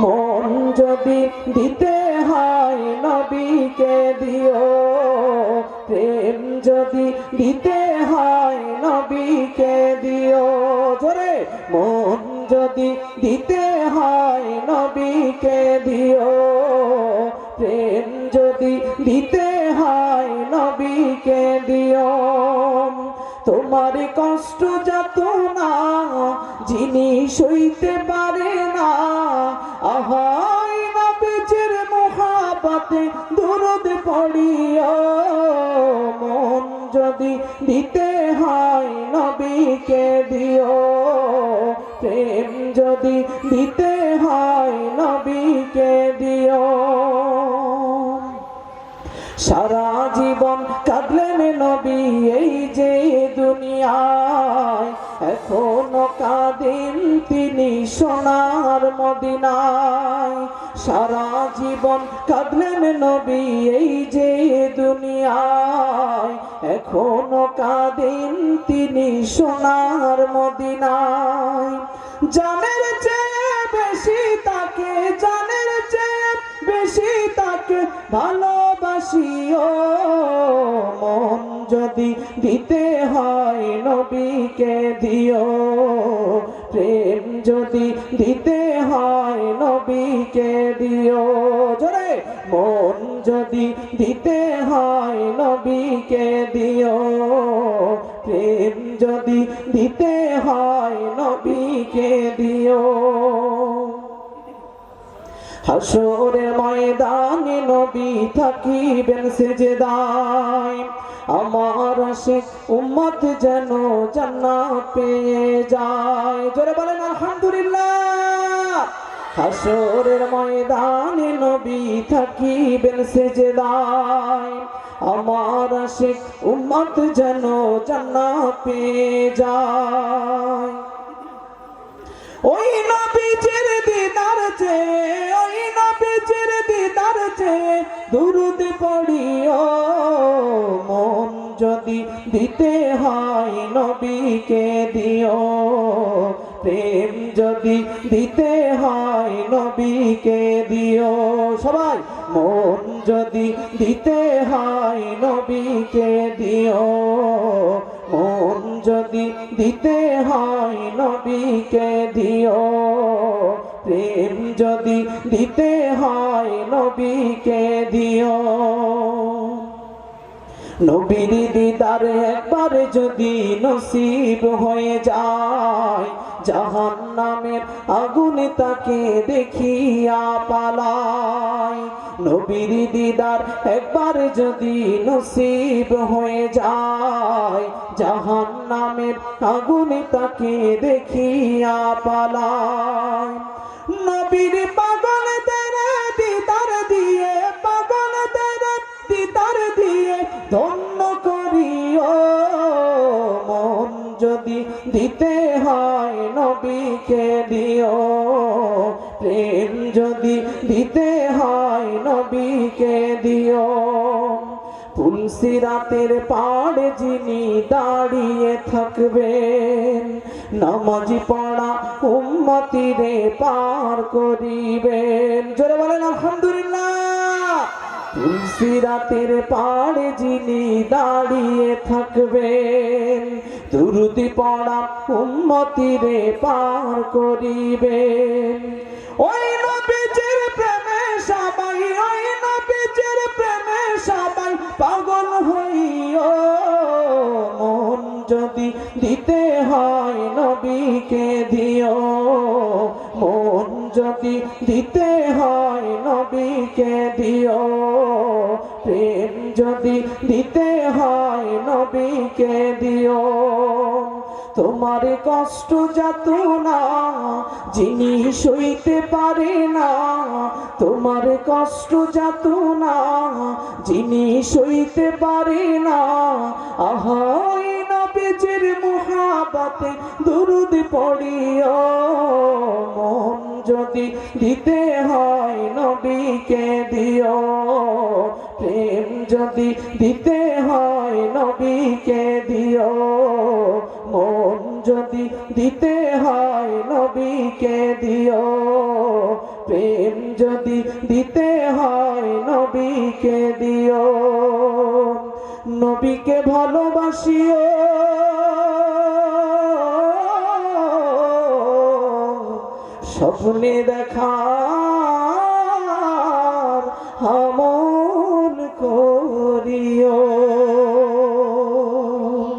মন যদি দিতে হয় নবীকে দিও, প্রেম যদি দিতে হয় নবীকে দিও। জোরে মন যদি দিতে হয় নবীকে দিও, প্রেম যদি দিতে হয় নবীকে দিও। তোমার কষ্ট যত না যিনি সইতে পারে না, আহাই নবীজির মুহাব্বতে দুরূদ পড়িও। মন যদি দিতে হয় নবীকে দিও, প্রেম যদি দিতে হয় নবীকে দিও। সারা জীবন কাঁদলেন নবী এই যে দুনিয়ায়, এখনো কাঁদেন তিনি সোনার মদিনায়। সারা জীবন কাঁদলেন নবী এই যে দুনিয়ায়, এখনো কাঁদেন তিনি সোনার মদিনায়। জানের চেয়ে বেশি তাকে, জানের চেয়ে বেশি তাকে ভালোবাসিও। মন যদি দিতে হয় নবীকে দিও, প্রেম যদি দিতে হয় নবীকে দিও। জোরে মন যদি দিতে হয় নবীকে দিও, প্রেম যদি দিতে হয় নবীকে দিও। হাসরের ময়দানে নবী থাকিবেন সিজদায়, আমার আশিক উম্মত যেন জান্নাত পেয়ে যায়। জোরে বলেন আলহামদুলিল্লাহ। হাসরের ময়দানে নবী থাকিবেন সিজদায়, আমার আশিক উম্মত যেন জান্নাত পেয়ে যায়। ওই নবীজির দিদার চেয়ে, ওই নবীজির দিদার চেয়ে দুরূদ পড়িও। মন যদি দিতে হয় নবীকে দিও, প্রেম যদি দিতে হয় নবীকে দিও। সবাই মন যদি দিতে হয় নবীকে দিও, মন যদি দিতে হয় নবীকে দিও, প্রেম যদি দিতে হয় নবীকে দিও। নবীর দিদার একবার যদি নসিব হয়ে যায়, জাহান্নামের আগুনে তাকে দেখিয়া পালায়। নবীর দিদার একবার যদি নসিব হয়ে যায়, জাহান্নামের আগুনে তাকে দেখিয়া পালায়। নবীর পাগলদের দিদার দিয়ে, পাগলদের দিদার দিয়ে ধন্য করিও। মন যদি দিতে হয় নবীকে দিও, প্রেম যদি দিতে হয় নবীকে দিও। পুলসিরাতের পাড়ে যিনি দাঁড়িয়ে থাকবেন, নামাজি পড়া উম্মতিরে পার করিবেন। জোরে বলেন আলহামদুলিল্লাহ। পুলসিরাতের পাড়ে যিনি দাঁড়িয়ে থাকবেন, দুরূদ পড়া উম্মতিরে পার করিবেন। ওই নবীজির প্রেমে সবাই, ওই নবীজির প্রেমে সবাই পাগল হইও। মন যদি দিতে হয় নবীকে দিও, মন যদি দিতে হয় নবীকে দিও, প্রেম যদি দিতে হয় নবীকে দিও। তোমার কষ্ট যত না যিনি সইতে পারে না, তোমার কষ্ট যত না যিনি সইতে পারে না, আহাই নবীজির মুহাব্বতে দুরূদ পড়িও। মন যদি দিতে হয় নবীকে দিও, প্রেম যদি দিতে হয় নবীকে দিও, মন যদি দিতে হয় নবীকে দিও, প্রেম যদি দিতে হয় নবীকে দিও, নবীকে ভালোবাসিও, স্বপ্নে দেখার আমল করিও।